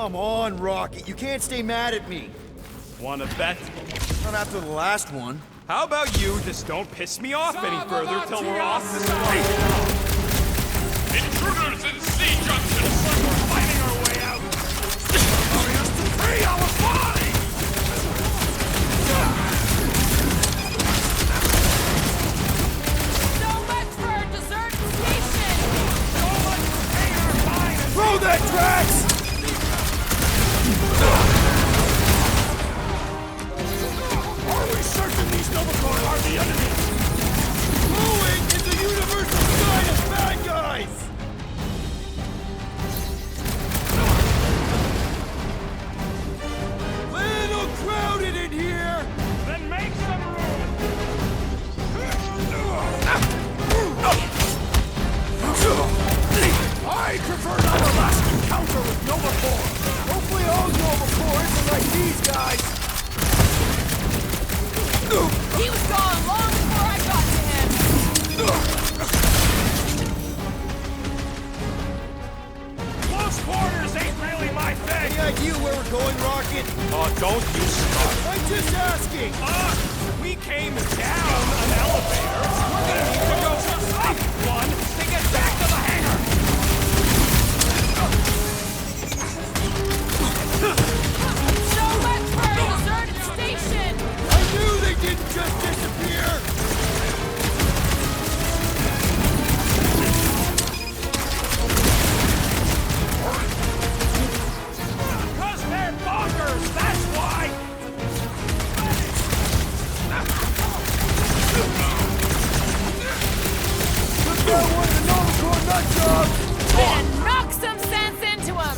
Come on, Rocket. You can't stay mad at me. Wanna bet? Not after the last one. How about you just don't piss me off any further till we're off the street? Intruders in C Junction! We're fighting our way out! Hurry us to free our body! So much for our desert station! So much for paying our fine and Throw that, Drax! are we certain these Novacore are the enemy? Glowing is the universal sign of bad guys! Little crowded in here! Then make some room! I preferred our last encounter with Novacore! Hopefully all Novacore isn't like these guys! He was gone long before I got to him! Close quarters ain't really my thing! Any idea where we're going, Rocket? Oh, don't you start. I'm just asking! We came down an elevator. We're gonna need to go up one to get back to the hangar. So much for our deserted station! I knew they didn't just disappear! Cause they're bonkers, that's why. Look that one, the Novacore nut job! And knock some sense into him!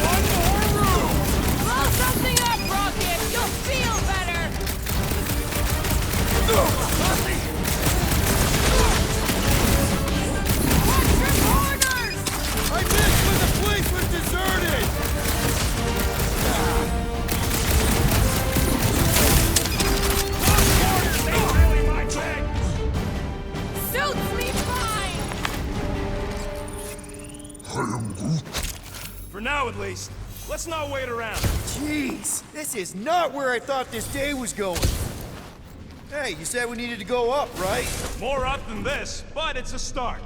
One more room. Blow something up, Rocket! You'll feel better! Watch your corners! I missed when the place was deserted! Close quarters ain't really my thing. Suits me fine! For now, at least. Let's not wait around. Jeez, this is not where I thought this day was going. Hey, you said we needed to go up, right? More up than this, but it's a start.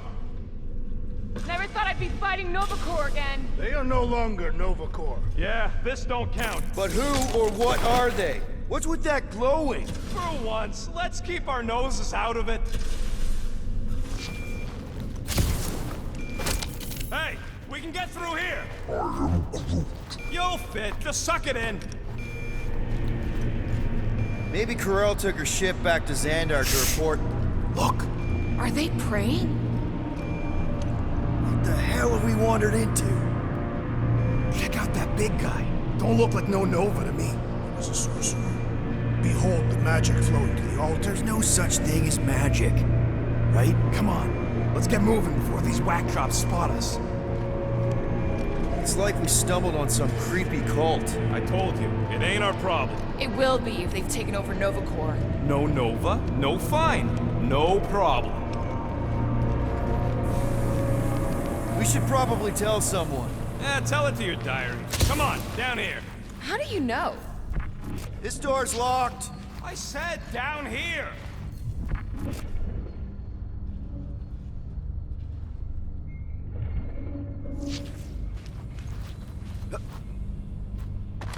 Never thought I'd be fighting Novacore again. They are no longer Novacore. Yeah, this don't count. But who or what are they? What's with that glowing? For once, let's keep our noses out of it. Hey, we can get through here. You'll fit. Just suck it in. Maybe Corel took her ship back to Xandar to report. Look, Are they praying? what the hell have we wandered into? Check out that big guy. Don't look like no Nova to me. He was a sorcerer. Behold the magic flowing to the altar. There's no such thing as magic, right? Come on, let's get moving before these whack drops spot us. It's like we stumbled on some creepy cult. I told you, it ain't our problem. It will be if they've taken over Novacore. No Nova, no fine. No problem. We should probably tell someone. Tell it to your diary. Come on, down here. How do you know? This door's locked. I said down here.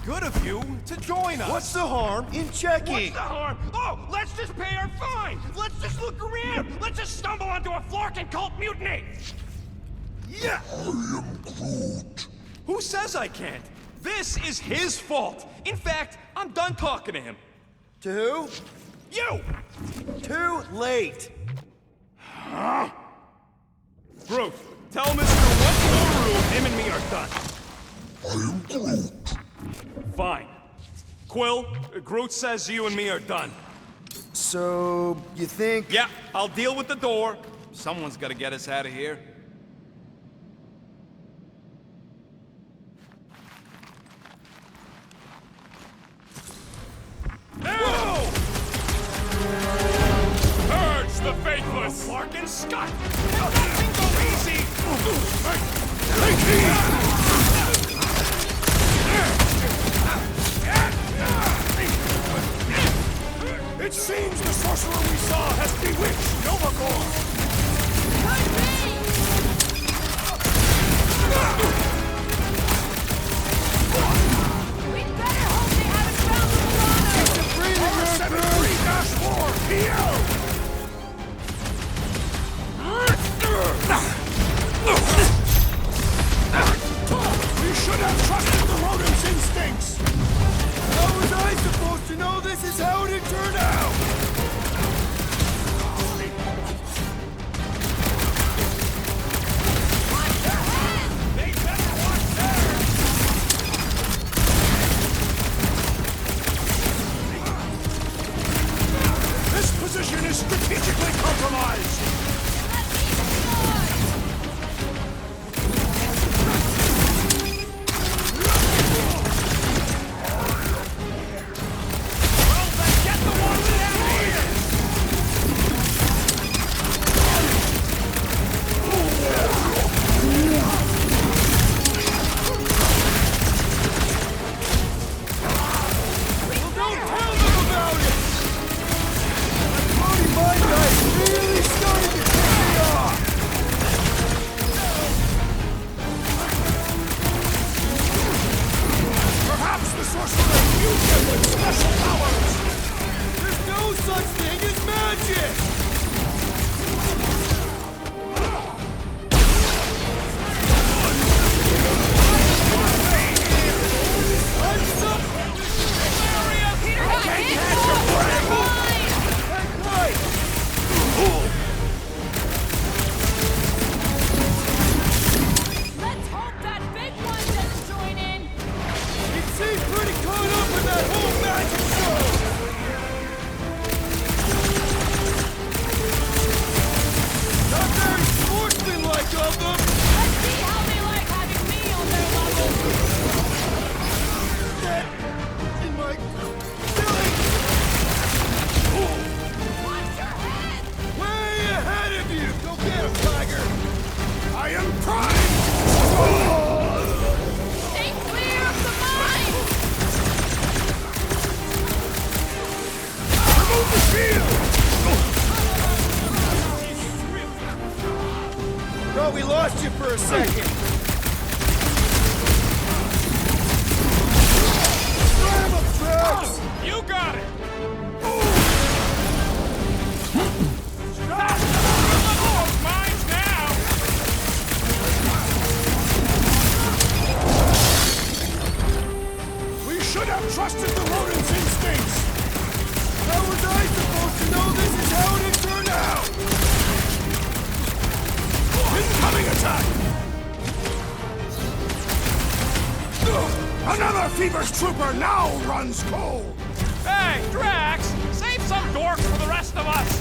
Good of you to join us. What's the harm in checking? What's the harm? Oh, let's just pay our fine. Let's just look around. Let's just stumble onto a Florkin cult mutiny. Yeah! Who says I can't? This is his fault. In fact, I'm done talking to him. To who? You! Too late. Groot, tell Mr. What's him and me are done. I am Groot. Fine. Quill, Groot says you and me are done. So, you think? Yeah, I'll deal with the door. Someone's gotta get us out of here. Urge the faithless! go, Flarkin. Scott! Nothing go easy! It seems the sorcerer we saw has bewitched Novagor. We'd better hope they haven't found the Marauder! 73-4 PL! We should have trusted the rodent's instincts! How was I supposed to know this is how it turned out? They better watch theirs! This position is strategically compromised! Well, then get the one down here! Well, don't tell them about it! Bloody mind guy's really starting to piss me off! Perhaps the sorcerer imbued him with special powers! There's no such thing as magic! I'm so... Peter got hit! Fine! That's right! Let's hope that big one doesn't join in! He seems pretty caught up in that whole magic show! Not very sportsmanlike of them! Let's see how they like having me on their level! That in my belly! Watch your head! Way ahead of you! Go get him, Tiger! I am primed! Stay clear of the mine! Remove the shield! Thought we lost you for a second! Slam him, Trax! You got it! Mine's now! We should have trusted the rodent's instincts! How was I supposed to know this is how it turned out? Incoming attack! Another Fever's trooper now runs cold! Hey, Drax! Save some dorks for the rest of us!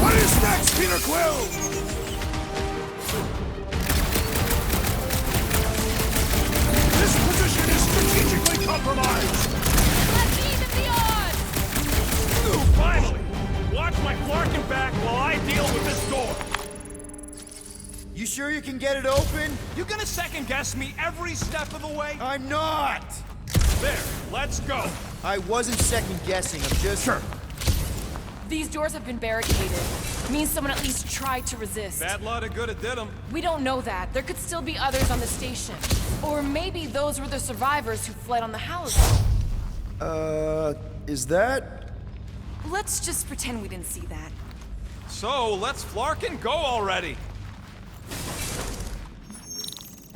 What is next, Peter Quill? This position is strategically compromised! Let's even the odds! Finally! Watch my Flarkin back while I deal with this door! You sure you can get it open? You gonna second-guess me every step of the way? I'm not! There, let's go! I wasn't second-guessing, I'm just... Sure. These doors have been barricaded. Means someone at least tried to resist. Bad lot of good it did 'em. We don't know that. There could still be others on the station. Or maybe those were the survivors who fled on the Halazone. Is that... Let's just pretend we didn't see that. So, let's Flarkin go already!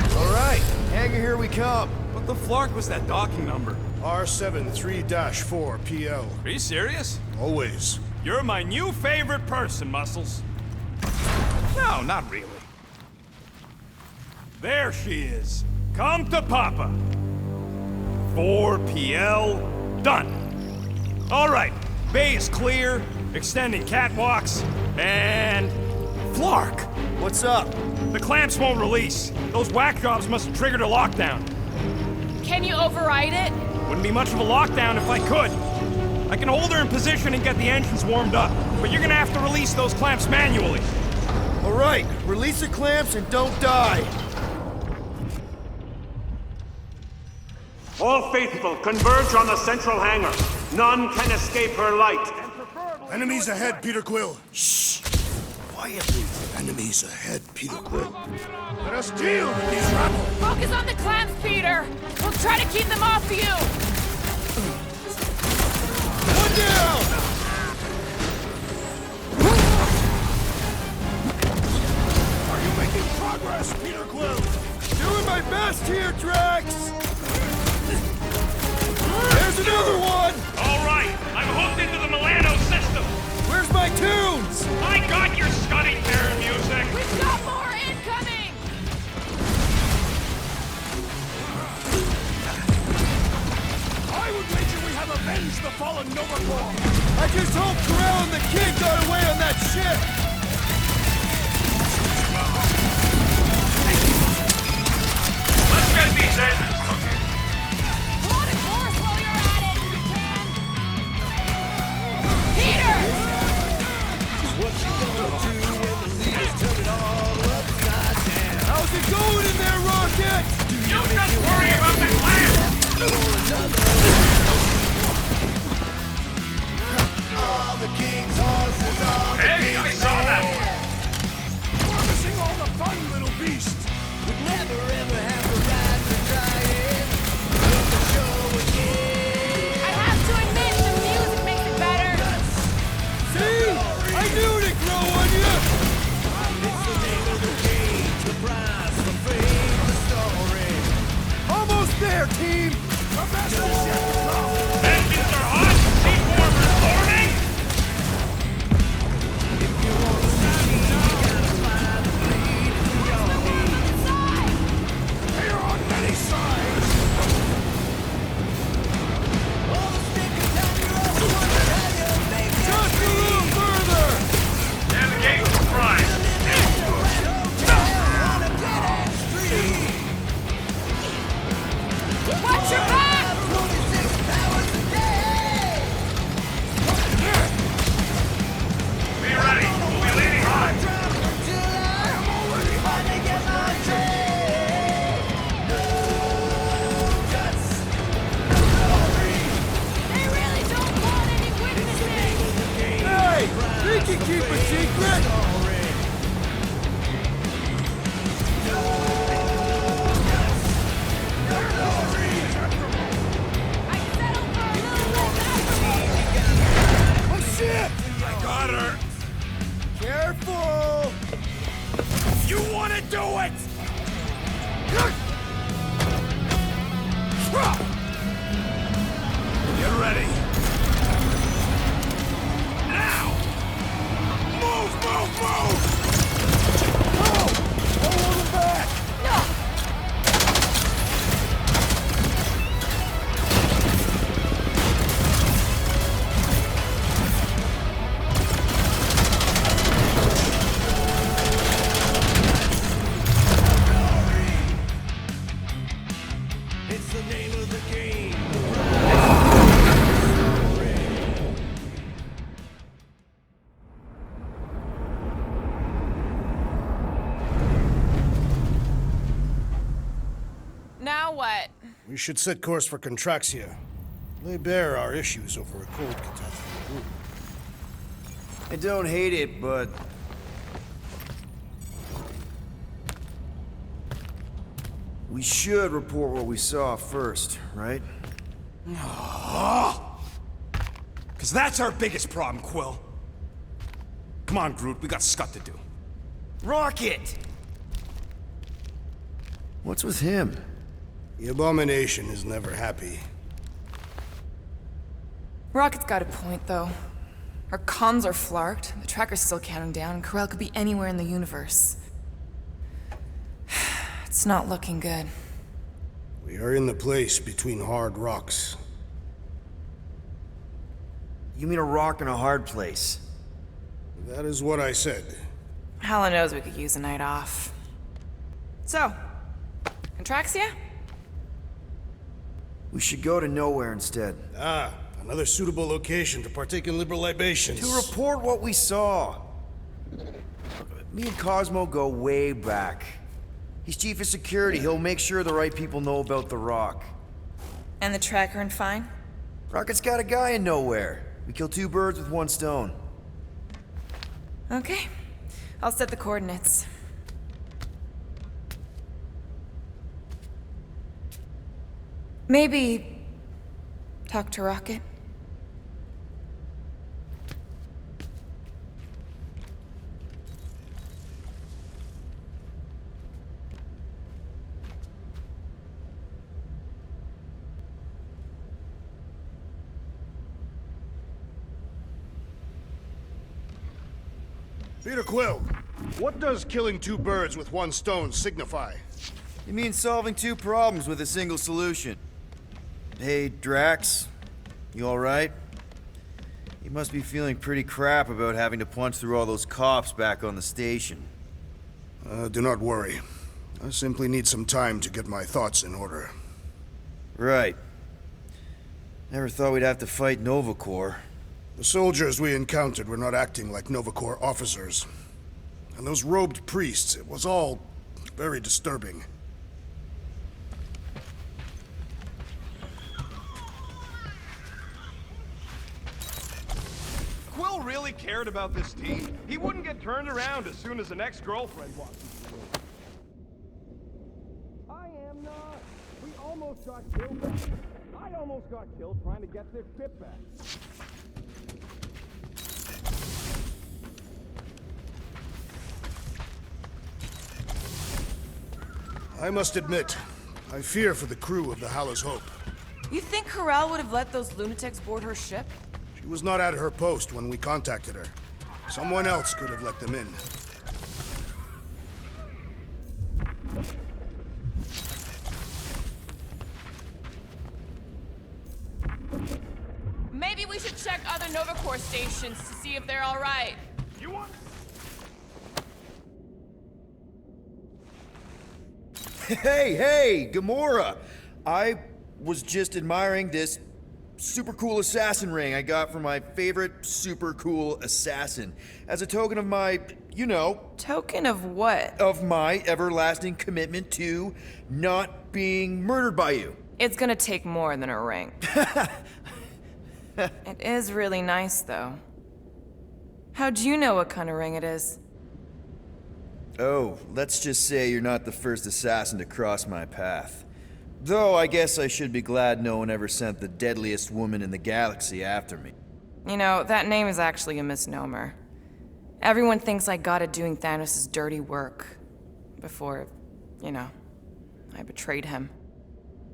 Alright, hangar, here we come. What the Flark was that docking number? R73-4 PL. Are you serious? Always. You're my new favorite person, Muscles. No, not really. There she is. Come to Papa. 4 PL, done. All right, bay is clear, extending catwalks, and... Flark! What's up? The clamps won't release. Those whack jobs must have triggered a lockdown. Can you override it? Wouldn't be much of a lockdown if I could. I can hold her in position and get the engines warmed up, but you're gonna have to release those clamps manually. All right, release the clamps and don't die. All faithful, converge on the central hangar. None can escape her light. Enemies ahead, Peter Quill. Shh! Quietly. Enemies ahead, Peter Quill. Let us deal with these rabble. Focus on the clamps, Peter! We'll try to keep them off you! One down! Are you making progress, Peter Quill? Doing my best here, Drax! There's another one! All right, I'm hooked into the Milano system. Where's my tunes? I got your Scuddy Fair music. We've got more incoming! I would wager we have avenged the fallen Nova Corps. I just hope Corral and the kid got away on that ship! Let's get these engines cooking. Pull on a course while you're at it, if you can! Peter! How's it going in there, Rocket? You just worry about the clamps. Hey, I saw that one. We're missing all the fun, little beast. I have to admit, the music makes it better. See? I knew it'd grow on you! Almost there, team! The best is yet to come. Engines are hot. Seaformers boarding. They are on many sides. Just a little further! Navigate to prime. Watch your back! Be ready. We'll be leading high. They really don't want any witnesses! Hey! We can keep a secret! I settled for a little less effort! Oh shit! I got her. Careful! You want to do it? Get ready. Now! Move, move, move! Hold them back! It's the name of the game. Now what? We should set course for Contraxia. Lay bare our issues over a cold catastrophe. I don't hate it, but... we should report what we saw first, right? Because that's our biggest problem, Quill. Come on, Groot, we got scut to do. Rocket! What's with him? The Abomination is never happy. Rocket's got a point, though. Our comms are flarked, the tracker's still counting down, and Corel could be anywhere in the universe. It's not looking good. We are in the place between hard rocks. You mean a rock in a hard place? That is what I said. Helen knows we could use a night off. So, Contraxia? We should go to nowhere instead. Ah, Another suitable location to partake in liberal libations. To report what we saw. Me and Cosmo go way back. He's chief of security. He'll make sure the right people know about the Rock. And the tracker and fine? Rocket's got a guy in nowhere. We kill two birds with one stone. Okay. I'll set the coordinates. Maybe talk to Rocket. Peter Quill, what does killing two birds with one stone signify? You mean solving two problems with a single solution? Hey, Drax. You alright? You must be feeling pretty crap about having to punch through all those cops back on the station. Do not worry. I simply need some time to get my thoughts in order. Right. Never thought we'd have to fight Nova Corps. The soldiers we encountered were not acting like Nova Corps officers. And those robed priests, it was all very disturbing. Quill really cared about this team. He wouldn't get turned around as soon as an ex-girlfriend walked into the room. I am not. We almost got killed. I almost got killed trying to get their fit back. I must admit, I fear for the crew of the Hallows Hope. You think Corral would have let those lunatics board her ship? She was not at her post when we contacted her. Someone else could have let them in. Maybe we should check other Nova Corps stations to see if they're all right. You want? Hey, Gamora! I was just admiring this super cool assassin ring I got from my favorite super cool assassin. As a token of my, you know... Token of what? Of my everlasting commitment to not being murdered by you. It's gonna take more than a ring. It is really nice, though. How'd you know what kind of ring it is? Oh, let's just say you're not the first assassin to cross my path. Though I guess I should be glad no one ever sent the deadliest woman in the galaxy after me. You know, that name is actually a misnomer. Everyone thinks I got it doing Thanos' dirty work. Before, you know, I betrayed him.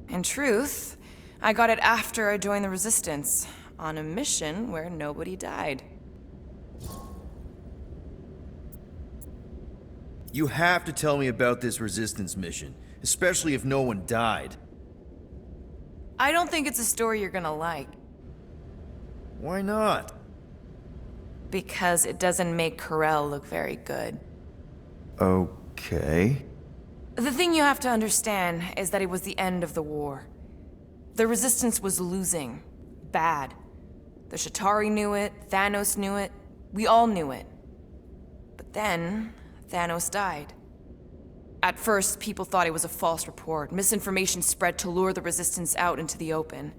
In truth, I got it after I joined the Resistance, on a mission where nobody died. You have to tell me about this Resistance mission, especially if no one died. I don't think it's a story you're gonna like. Why not? Because it doesn't make Corell look very good. Okay. The thing you have to understand is that it was the end of the war. The Resistance was losing. Bad. The Chitauri knew it, Thanos knew it, we all knew it. But then, Thanos died. At first, people thought it was a false report. Misinformation spread to lure the Resistance out into the open.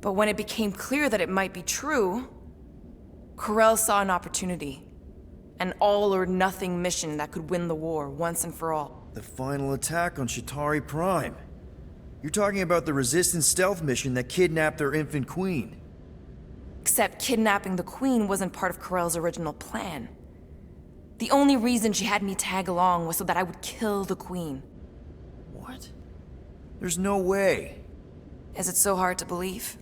But when it became clear that it might be true, Corell saw an opportunity. An all-or-nothing mission that could win the war once and for all. The final attack on Chitauri Prime. You're talking about the Resistance stealth mission that kidnapped their infant queen. Except kidnapping the Queen wasn't part of Corell's original plan. The only reason she had me tag along was so that I would kill the Queen. What? There's no way. Is it so hard to believe?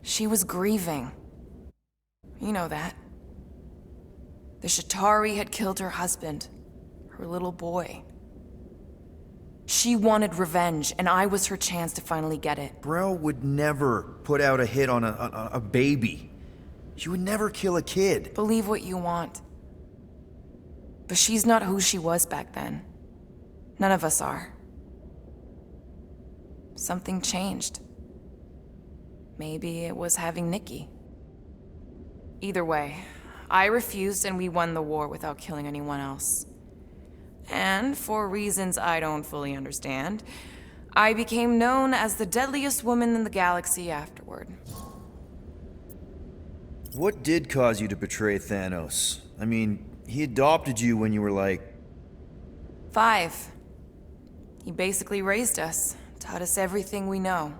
She was grieving. You know that. The Chitauri had killed her husband, her little boy. She wanted revenge, and I was her chance to finally get it. Brell would never put out a hit on a baby. She would never kill a kid. Believe what you want. But she's not who she was back then. None of us are. Something changed. Maybe it was having Nikki. Either way, I refused and we won the war without killing anyone else. And for reasons I don't fully understand, I became known as the deadliest woman in the galaxy afterward. What did cause you to betray Thanos? I mean, he adopted you when you were like... 5. He basically raised us, taught us everything we know.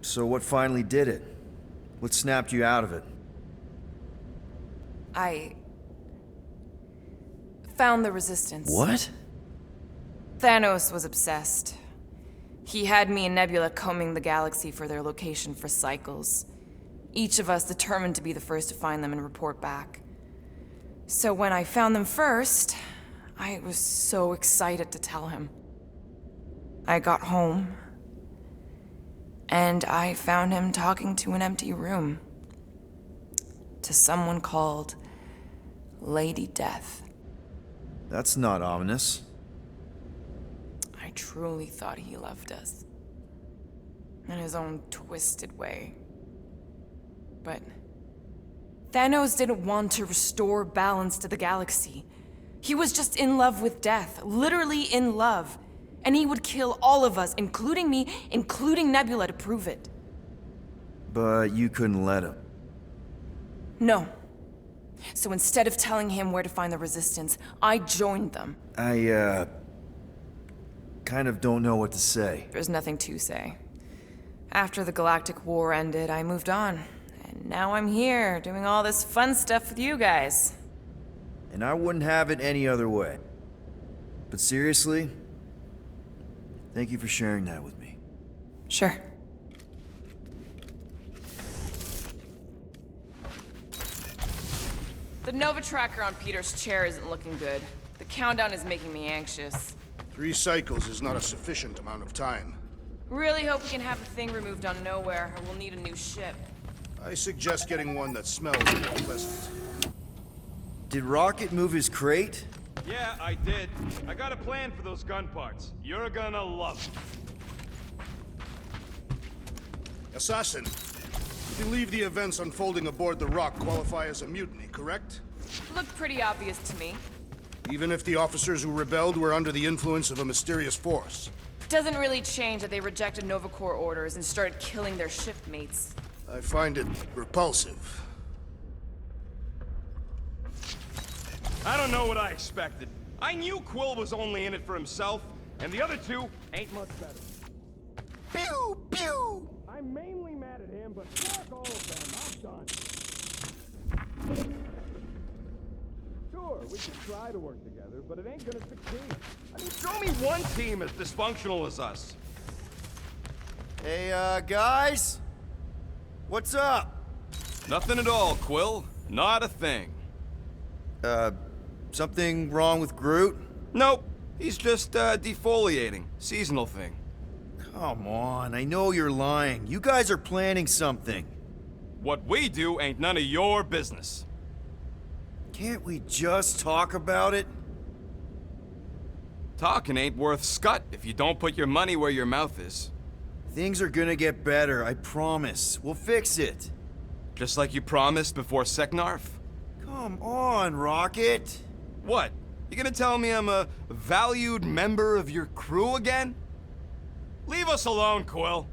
So what finally did it? What snapped you out of it? I found the resistance. What? Thanos was obsessed. He had me and Nebula combing the galaxy for their location for cycles. Each of us determined to be the first to find them and report back. So when I found them first, I was so excited to tell him. I got home, and I found him talking to an empty room. To someone called Lady Death. That's not ominous. I truly thought he loved us. In his own twisted way. But Thanos didn't want to restore balance to the galaxy. He was just in love with death, literally in love. And he would kill all of us, including me, including Nebula, to prove it. But you couldn't let him. No. So instead of telling him where to find the resistance, I joined them. I, kind of don't know what to say. There's nothing to say. After the Galactic War ended, I moved on. And now I'm here, doing all this fun stuff with you guys. And I wouldn't have it any other way. But seriously, thank you for sharing that with me. Sure. The Nova tracker on Peter's chair isn't looking good. The countdown is making me anxious. 3 cycles is not a sufficient amount of time. Really hope we can have the thing removed on Nowhere, or we'll need a new ship. I suggest getting one that smells more pleasant. Did Rocket move his crate? Yeah, I did. I got a plan for those gun parts. You're gonna love it. Assassin, you believe the events unfolding aboard the Rock qualify as a mutiny, correct? Looked pretty obvious to me. Even if the officers who rebelled were under the influence of a mysterious force? Doesn't really change that they rejected Nova Corps orders and started killing their shipmates. I find it repulsive. I don't know what I expected. I knew Quill was only in it for himself, and the other two ain't much better. Pew! Pew! I'm mainly mad at him, but fuck all of them. I'm done. Sure, we can try to work together, but it ain't gonna succeed. I mean, show me one team as dysfunctional as us. Hey, guys? What's up? Nothing at all, Quill. Not a thing. Something wrong with Groot? Nope. He's just, defoliating. Seasonal thing. Come on, I know you're lying. You guys are planning something. What we do ain't none of your business. Can't we just talk about it? Talking ain't worth scut if you don't put your money where your mouth is. Things are gonna get better, I promise. We'll fix it. Just like you promised before Seknarf? Come on, Rocket. What? You gonna tell me I'm a valued member of your crew again? Leave us alone, Quill.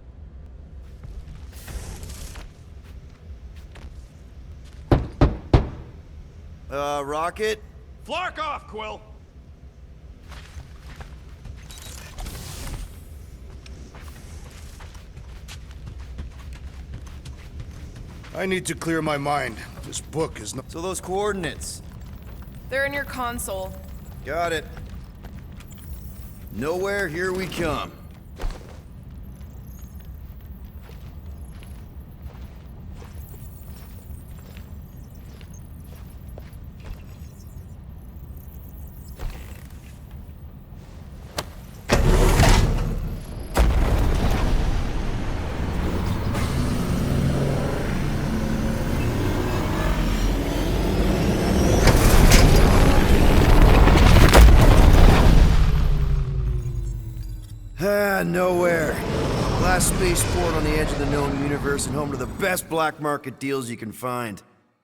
Rocket? Flark off, Quill! I need to clear my mind. This book is not... So those coordinates. They're in your console. Got it. Nowhere, here we come. Nowhere. last spaceport on the edge of the known universe and home to the best black market deals you can find.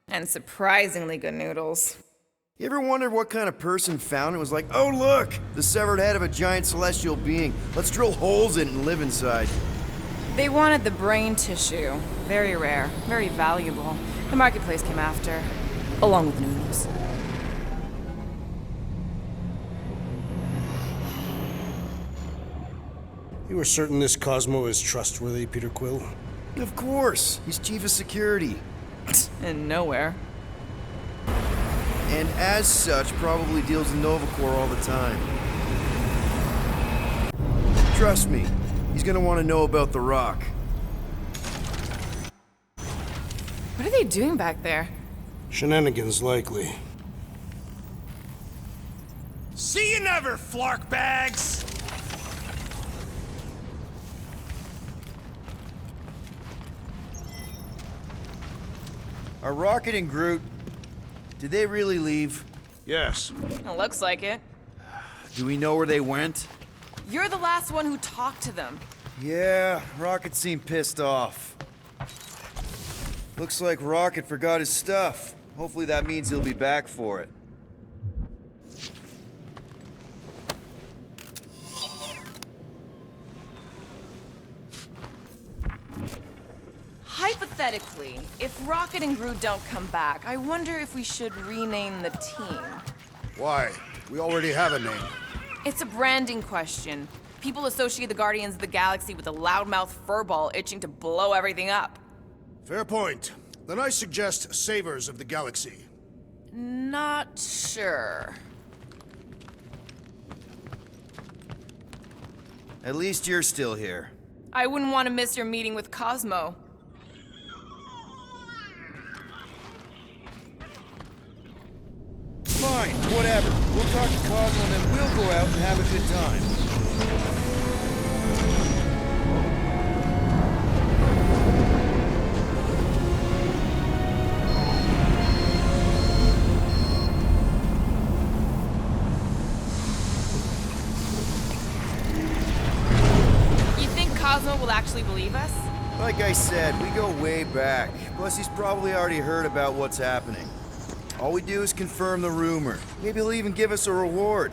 And surprisingly good noodles. You ever wondered what kind of person found it? Was like, oh look, the severed head of a giant celestial being. Let's drill holes in it and live inside. They wanted the brain tissue. Very rare, very valuable. The marketplace came after, along with noodles. You are certain this Cosmo is trustworthy, Peter Quill? Of course, he's chief of security. And nowhere. And as such, probably deals in Novacore all the time. Trust me, he's gonna want to know about the rock. What are they doing back there? Shenanigans, likely. See you never, flark bags! Are Rocket and Groot, did they really leave? Yes. It looks like it. Do we know where they went? You're the last one who talked to them. Yeah, Rocket seemed pissed off. Looks like Rocket forgot his stuff. Hopefully that means he'll be back for it. Hypothetically, if Rocket and Groot don't come back, I wonder if we should rename the team. Why? We already have a name. It's a branding question. People associate the Guardians of the Galaxy with a loudmouth furball itching to blow everything up. Fair point. Then I suggest Savers of the Galaxy. Not sure. At least you're still here. I wouldn't want to miss your meeting with Cosmo. Fine, whatever. We'll talk to Cosmo and then we'll go out and have a good time. You think Cosmo will actually believe us? Like I said, we go way back. Plus, he's probably already heard about what's happening. All we do is confirm the rumor. Maybe he'll even give us a reward.